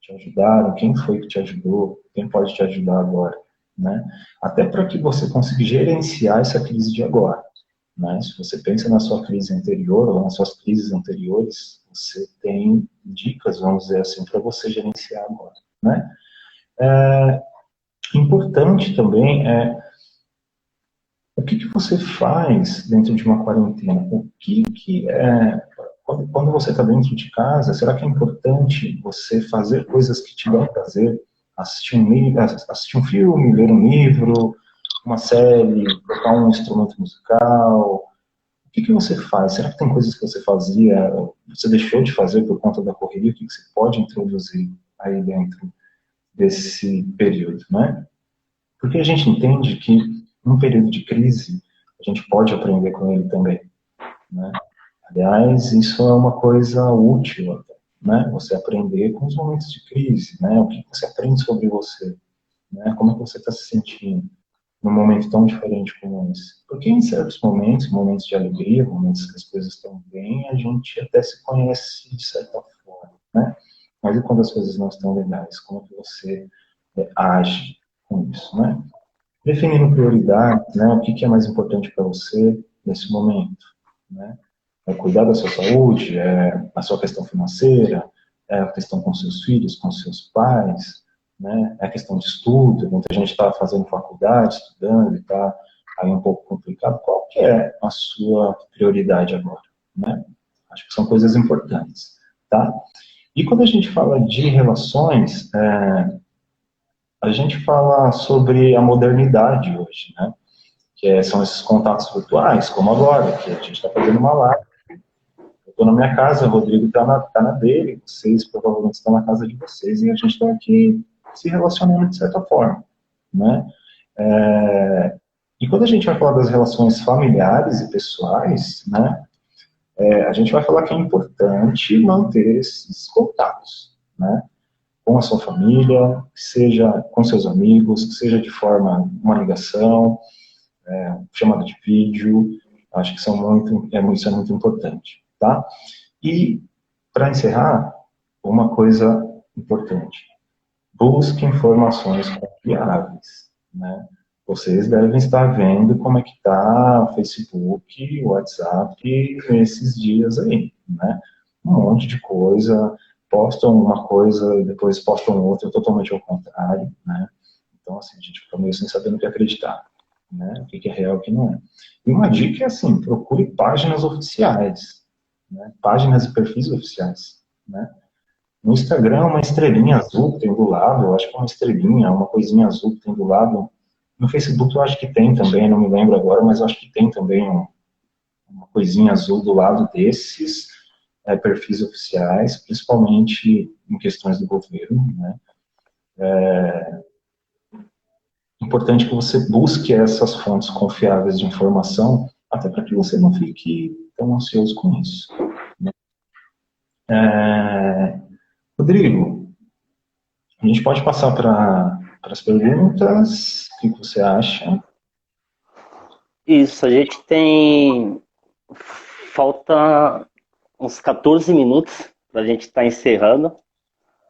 Te ajudaram? Quem foi que te ajudou? Quem pode te ajudar agora, né? Até para que você consiga gerenciar essa crise de agora, né? Se você pensa na sua crise anterior ou nas suas crises anteriores, você tem dicas, vamos dizer assim, para você gerenciar agora, né? Importante também o que você faz dentro de uma quarentena? Quando você está dentro de casa, será que é importante você fazer coisas que te dão prazer? Assistir um filme, ler um livro, uma série, tocar um instrumento musical? O que você faz? Será que tem coisas que você fazia, você deixou de fazer por conta da correria? O que você pode introduzir aí dentro desse período, né? Porque a gente entende que num período de crise, a gente pode aprender com ele também, né? Aliás, isso é uma coisa útil, né? Você aprender com os momentos de crise, né? O que você aprende sobre você, né? Como é que você está se sentindo num momento tão diferente como esse? Porque em certos momentos, momentos de alegria, momentos que as coisas estão bem, a gente até se conhece de certa forma, né? Mas e quando as coisas não estão legais? Como é que você age com isso, né? Definindo prioridades, né? O que é mais importante para você nesse momento, né? É cuidar da sua saúde, a sua questão financeira, a questão com seus filhos, com seus pais, né? É a questão de estudo, muita gente está fazendo faculdade, estudando e está aí um pouco complicado. Qual que é a sua prioridade agora, né? Acho que são coisas importantes, tá? E quando a gente fala de relações, a gente fala sobre a modernidade hoje, né? São esses contatos virtuais, como agora, que a gente está fazendo uma live. Eu estou na minha casa, o Rodrigo está na dele, vocês provavelmente estão na casa de vocês, e a gente está aqui se relacionando de certa forma, né? E quando a gente vai falar das relações familiares e pessoais, né? A gente vai falar que é importante manter esses contatos, né? Com a sua família, que seja com seus amigos, que seja de forma, uma ligação, chamada de vídeo, acho que isso é muito importante, tá? E, para encerrar, uma coisa importante, busque informações confiáveis, né? Vocês devem estar vendo como é que está o Facebook, o WhatsApp nesses dias aí, né? Um monte de coisa, postam uma coisa e depois postam outra totalmente ao contrário, né? Então, assim, a gente fica meio sem saber no que acreditar, né? O que é real e o que não é. E uma dica é assim, procure páginas oficiais, né? Páginas e perfis oficiais. né? No Instagram, uma estrelinha azul que tem do lado, eu acho que é uma estrelinha, uma coisinha azul que tem do lado. No Facebook eu acho que tem também, não me lembro agora, mas eu acho que tem também uma coisinha azul do lado desses perfis oficiais, principalmente em questões do governo, né? Importante que você busque essas fontes confiáveis de informação, até para que você não fique tão ansioso com isso, né? Rodrigo, a gente pode passar para as perguntas. O que você acha? Isso, a gente tem. Falta uns 14 minutos para a gente estar encerrando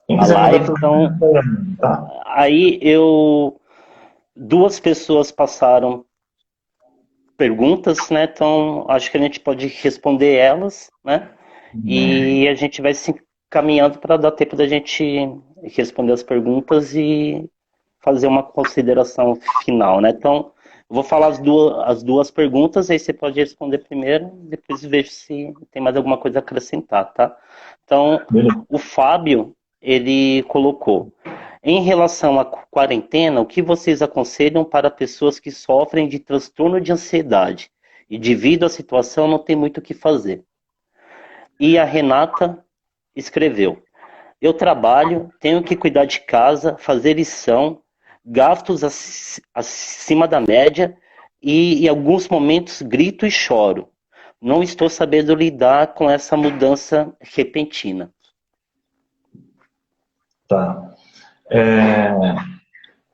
Quem a quiser mandar live. Então, pergunta, tá? aí eu. Duas pessoas passaram perguntas, né? Então, acho que a gente pode responder elas, né? E a gente vai se encaminhando para dar tempo da gente responder as perguntas e fazer uma consideração final, né? Então, eu vou falar as duas perguntas, aí você pode responder primeiro, depois vejo se tem mais alguma coisa a acrescentar, tá? Então, Beleza. o Fábio, ele colocou: em relação à quarentena, o que vocês aconselham para pessoas que sofrem de transtorno de ansiedade e devido à situação não tem muito o que fazer? E a Renata escreveu: eu trabalho, tenho que cuidar de casa, fazer lição, gastos acima da média e em alguns momentos grito e choro. Não estou sabendo lidar com essa mudança repentina. Tá.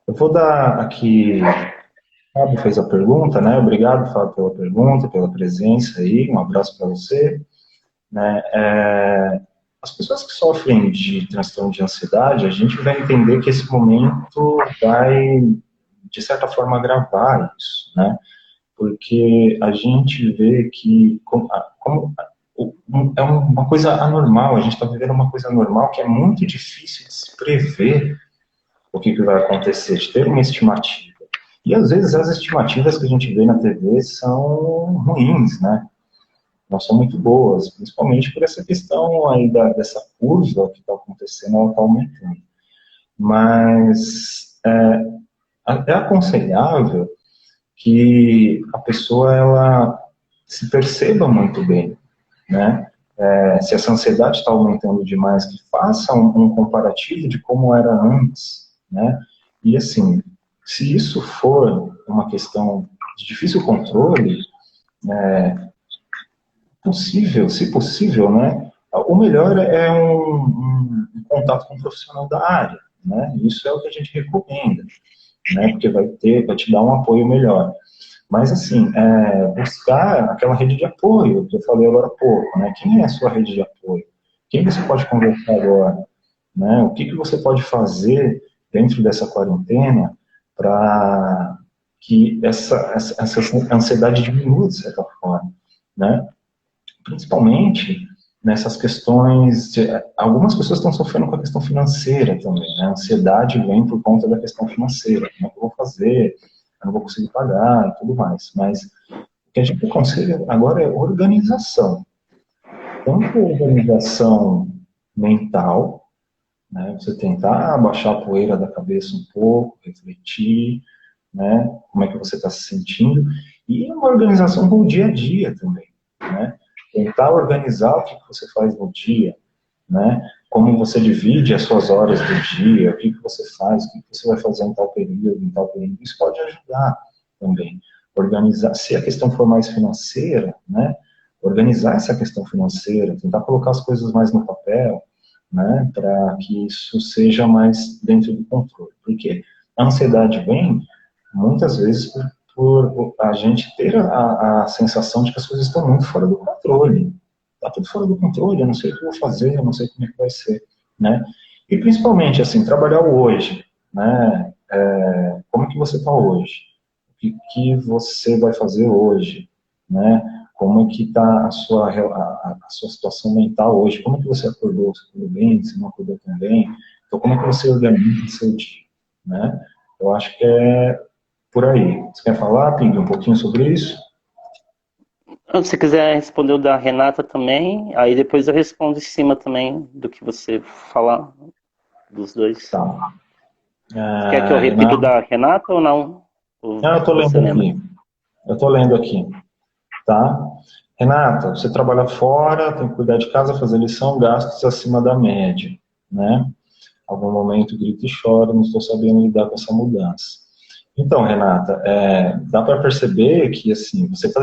Eu vou dar aqui. O Fábio fez a pergunta, né? Obrigado, Fábio, pela pergunta, pela presença aí. Um abraço para você, né? As pessoas que sofrem de transtorno de ansiedade, a gente vai entender que esse momento vai, de certa forma, agravar isso, né? Porque a gente vê que é uma coisa anormal, a gente está vivendo uma coisa anormal que é muito difícil de se prever o que vai acontecer, de ter uma estimativa. E às vezes as estimativas que a gente vê na TV são ruins, né? Não são muito boas, principalmente por essa questão aí dessa curva que está acontecendo, ela está aumentando. Mas é aconselhável que a pessoa ela se perceba muito bem, né? Se essa ansiedade está aumentando demais, que faça um comparativo de como era antes, né? E assim, se isso for uma questão de difícil controle, possível, se possível, né? O melhor é um contato com um profissional da área, né? Isso é o que a gente recomenda, né? Porque vai te dar um apoio melhor. Mas, assim, buscar aquela rede de apoio que eu falei agora há pouco, né? Quem é a sua rede de apoio? Quem você pode conversar agora? Né? O que você pode fazer dentro dessa quarentena para que essa ansiedade diminua, de certa forma, né? Principalmente nessas questões, algumas pessoas estão sofrendo com a questão financeira também, né? A ansiedade vem por conta da questão financeira, como é que eu vou fazer, eu não vou conseguir pagar e tudo mais, mas o que a gente aconselha agora é organização, tanto organização mental, né? Você tentar abaixar a poeira da cabeça um pouco, refletir, né? Como é que você está se sentindo, e uma organização com o dia a dia também, né? Tentar organizar o que você faz no dia, né? Como você divide as suas horas do dia, o que você faz, o que você vai fazer em tal período, isso pode ajudar também. Organizar, se a questão for mais financeira, né? Organizar essa questão financeira, tentar colocar as coisas mais no papel, né? Para que isso seja mais dentro do controle. Porque a ansiedade vem, muitas vezes, por a gente ter a sensação de que as coisas estão muito fora do controle. Está tudo fora do controle, eu não sei o que eu vou fazer, eu não sei como é que vai ser, né? E principalmente, assim, trabalhar o hoje, né? Como é que você está hoje? Que você vai fazer hoje, né? Como é que está a sua situação mental hoje? Como é que você acordou? Você acordou bem? Você não acordou tão bem? Então, como é que você organiza o seu dia, né? Eu acho que é por aí. Você quer falar, Ping, um pouquinho sobre isso? Se quiser responder o da Renata também, aí depois eu respondo em cima também do que você falar dos dois. Tá. Quer que eu repita o Renata, da Renata ou não? Ou eu estou você lendo lembra? aqui. Eu estou lendo aqui, tá? Renata, você trabalha fora, tem que cuidar de casa, fazer lição, gastos acima da média, né? Algum momento grita e chora, não estou sabendo lidar com essa mudança. Então, Renata, dá para perceber que assim você tá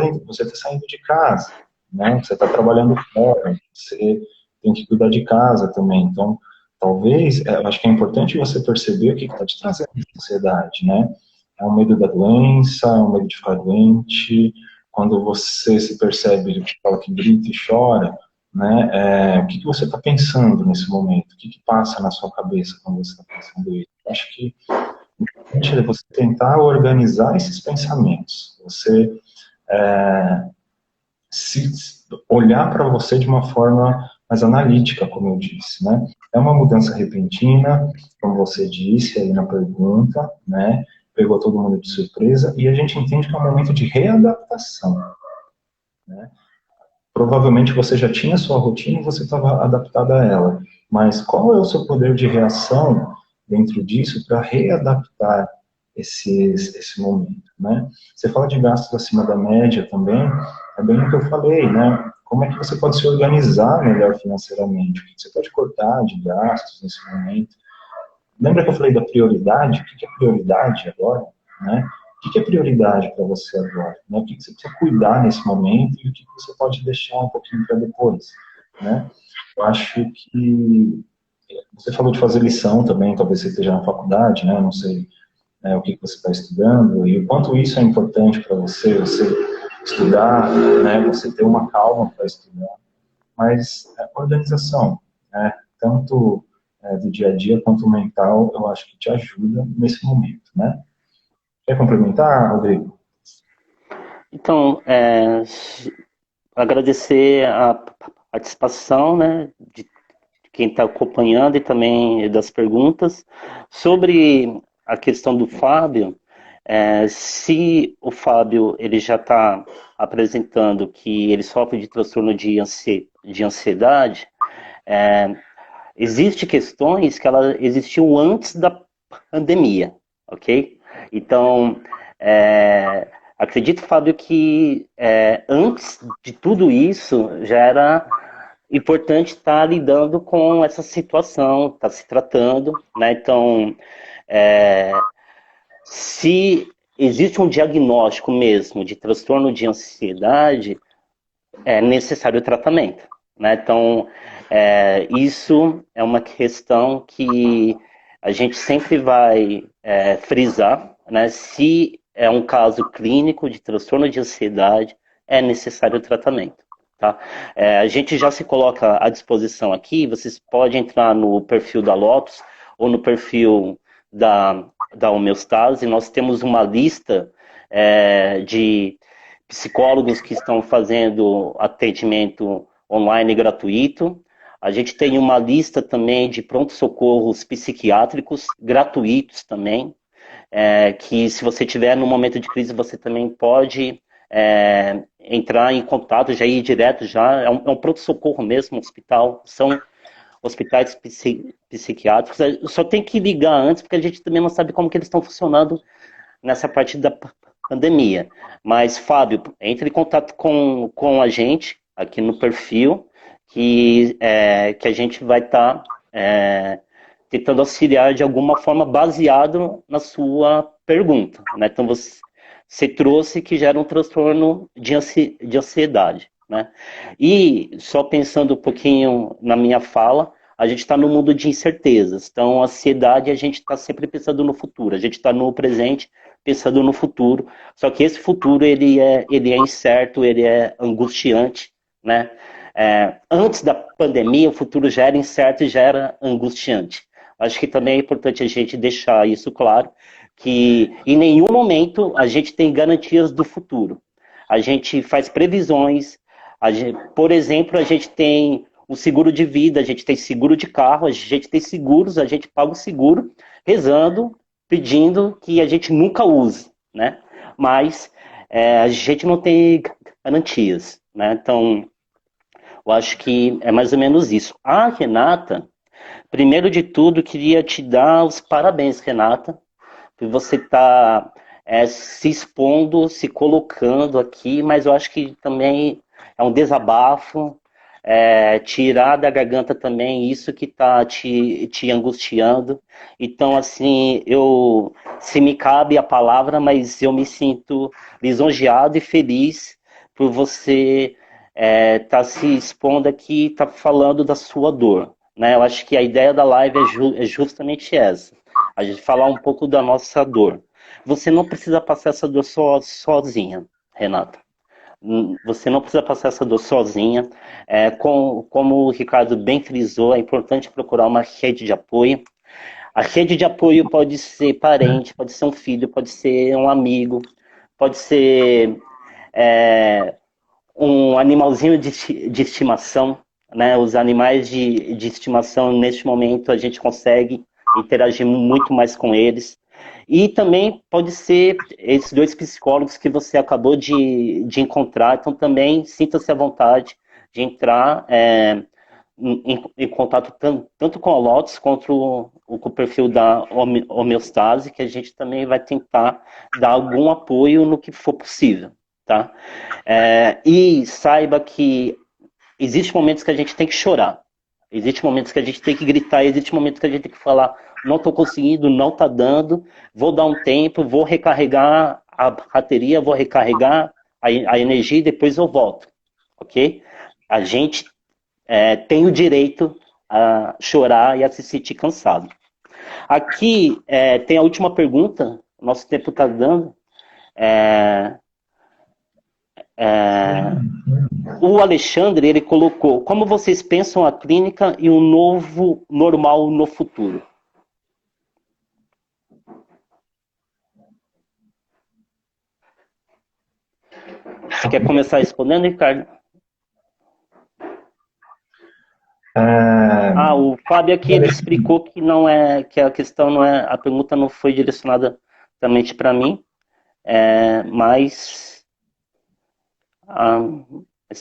saindo de casa, né? Você está trabalhando fora, você tem que cuidar de casa também. Então, talvez, eu acho que é importante você perceber o que está te trazendo ansiedade, né? É um medo da doença, é um medo de ficar doente. Quando você se percebe, fala que grita e chora, né? O que você está pensando nesse momento? O que passa na sua cabeça quando você está pensando isso? Eu acho que é você tentar organizar esses pensamentos, você se olhar para você de uma forma mais analítica, como eu disse, né? É uma mudança repentina, como você disse aí na pergunta, né? Pegou todo mundo de surpresa e a gente entende que é um momento de readaptação, né? Provavelmente você já tinha sua rotina e você estava adaptado a ela, mas qual é o seu poder de reação dentro disso para readaptar esse momento, né? Você fala de gastos acima da média também, é bem o que eu falei, né? Como é que você pode se organizar melhor financeiramente? O que você pode cortar de gastos nesse momento? Lembra que eu falei da prioridade? O que é prioridade agora, né? O que é prioridade para você agora? Né? O que você precisa cuidar nesse momento e o que você pode deixar um pouquinho para depois, né? Eu acho que você falou de fazer lição também, talvez você esteja na faculdade, né? Não sei o que você está estudando e o quanto isso é importante para você, você estudar, né? Você ter uma calma para estudar, mas organização, né? Tanto do dia a dia quanto mental, eu acho que te ajuda nesse momento, né? Quer complementar, Rodrigo? Então, agradecer a participação, né, de quem está acompanhando e também das perguntas. Sobre a questão do Fábio, se o Fábio ele já está apresentando que ele sofre de transtorno de ansiedade, é, existem questões que ela existiam antes da pandemia, ok? Então, acredito, Fábio, que antes de tudo isso já era importante estar lidando com essa situação, estar se tratando, né? Então, é, se existe um diagnóstico mesmo de transtorno de ansiedade, é necessário tratamento, né? Então, isso é uma questão que a gente sempre vai frisar, né? Se é um caso clínico de transtorno de ansiedade, é necessário tratamento. Tá? A gente já se coloca à disposição aqui, vocês podem entrar no perfil da Lotus ou no perfil da Homeostase, nós temos uma lista de psicólogos que estão fazendo atendimento online gratuito. A gente tem uma lista também de pronto-socorros psiquiátricos gratuitos também, que se você tiver no momento de crise, você também pode entrar em contato, já ir direto já, é um pronto-socorro mesmo, um hospital, são hospitais psiquiátricos, só tem que ligar antes, porque a gente também não sabe como que eles estão funcionando nessa parte da pandemia. Mas, Fábio, entre em contato com a gente aqui no perfil, que a gente vai estar tentando auxiliar de alguma forma baseado na sua pergunta. Né? Então, você trouxe que gera um transtorno de ansiedade. Né? E, só pensando um pouquinho na minha fala, a gente está no mundo de incertezas. Então, a ansiedade, a gente está sempre pensando no futuro. A gente está no presente, pensando no futuro. Só que esse futuro, ele é incerto, ele é angustiante, né? Antes da pandemia, o futuro já era incerto e já era angustiante. Acho que também é importante a gente deixar isso claro, que em nenhum momento a gente tem garantias do futuro. A gente faz previsões, por exemplo, a gente tem o seguro de vida, a gente tem seguro de carro, a gente tem seguros, a gente paga o seguro rezando, pedindo que a gente nunca use, né? Mas a gente não tem garantias, né? Então, eu acho que é mais ou menos isso. A Renata, primeiro de tudo, queria te dar os parabéns, Renata, por você estar se expondo, se colocando aqui, mas eu acho que também é um desabafo, tirar da garganta também isso que está te angustiando. Então, assim, se me cabe a palavra, mas eu me sinto lisonjeado e feliz por você estar se expondo aqui, estar falando da sua dor. Né? Eu acho que a ideia da live é justamente essa, a gente falar um pouco da nossa dor. Você não precisa passar essa dor sozinha, Renata. Você não precisa passar essa dor sozinha. Como o Ricardo bem frisou, é importante procurar uma rede de apoio. A rede de apoio pode ser parente, pode ser um filho, pode ser um amigo, pode ser um animalzinho de estimação. Né? Os animais de estimação, neste momento, a gente consegue interagir muito mais com eles. E também pode ser esses dois psicólogos que você acabou de encontrar, então também sinta-se à vontade de entrar em contato tanto com a Lotus quanto com o perfil da homeostase, que a gente também vai tentar dar algum apoio no que for possível. Tá? E saiba que existem momentos que a gente tem que chorar, existem momentos que a gente tem que gritar, existem momentos que a gente tem que falar, não estou conseguindo, não está dando, vou dar um tempo, vou recarregar a bateria, vou recarregar a energia e depois eu volto, ok? A gente tem o direito a chorar e a se sentir cansado. Aqui tem a última pergunta, nosso tempo está dando. O Alexandre, ele colocou: como vocês pensam a clínica e um novo normal no futuro? Você quer começar respondendo, Ricardo? O Fábio aqui ele explicou que não é, que a questão não é, a pergunta não foi direcionada somente para mim, mas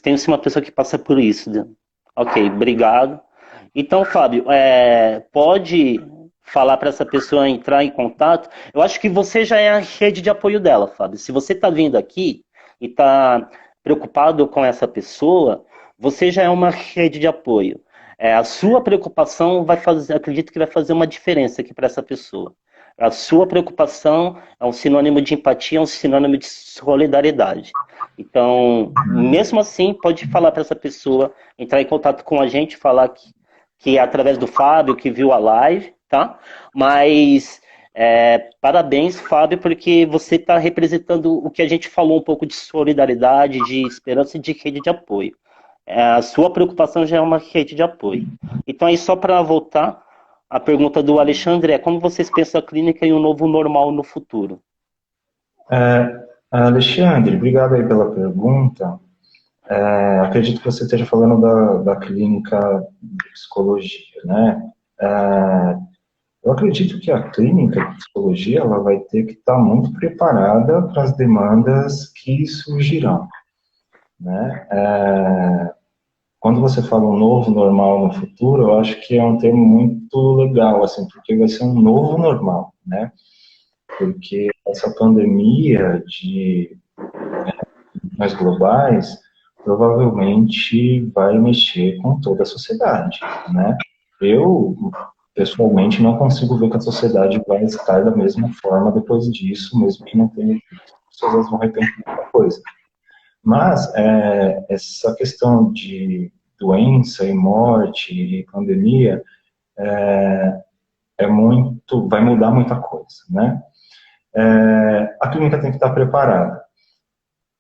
tem sim uma pessoa que passa por isso. Ok, obrigado. Então, Fábio, pode falar para essa pessoa entrar em contato? Eu acho que você já é a rede de apoio dela, Fábio. Se você está vindo aqui e está preocupado com essa pessoa, você já é uma rede de apoio. A sua preocupação acredito que vai fazer uma diferença aqui para essa pessoa. A sua preocupação é um sinônimo de empatia, é um sinônimo de solidariedade. Então, mesmo assim, pode falar para essa pessoa entrar em contato com a gente, falar que é através do Fábio, que viu a live, tá? Mas parabéns, Fábio, porque você está representando o que a gente falou um pouco de solidariedade, de esperança e de rede de apoio. A sua preocupação já é uma rede de apoio. Então, aí só para voltar, a pergunta do Alexandre é: como vocês pensam a clínica e um novo normal no futuro? Alexandre, obrigado aí pela pergunta. Acredito que você esteja falando da clínica de psicologia, né? Eu acredito que a clínica de psicologia ela vai ter que estar muito preparada para as demandas que surgirão, né? Quando você fala um novo normal no futuro, eu acho que é um termo muito legal, assim, porque vai ser um novo normal, né? Porque essa pandemia de mais globais provavelmente vai mexer com toda a sociedade, né? Eu, pessoalmente, não consigo ver que a sociedade vai estar da mesma forma depois disso, mesmo que não tenha, as pessoas vão repetir muita coisa. Mas essa questão de doença e morte e pandemia vai mudar muita coisa, né? A clínica tem que estar preparada.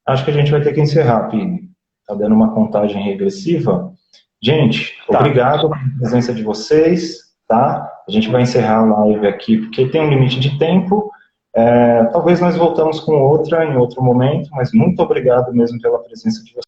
Acho que a gente vai ter que encerrar, Pini. Está dando uma contagem regressiva. Gente, obrigado pela presença de vocês, tá? A gente vai encerrar a live aqui, porque tem um limite de tempo. Talvez nós voltamos com outra em outro momento, mas muito obrigado mesmo pela presença de vocês.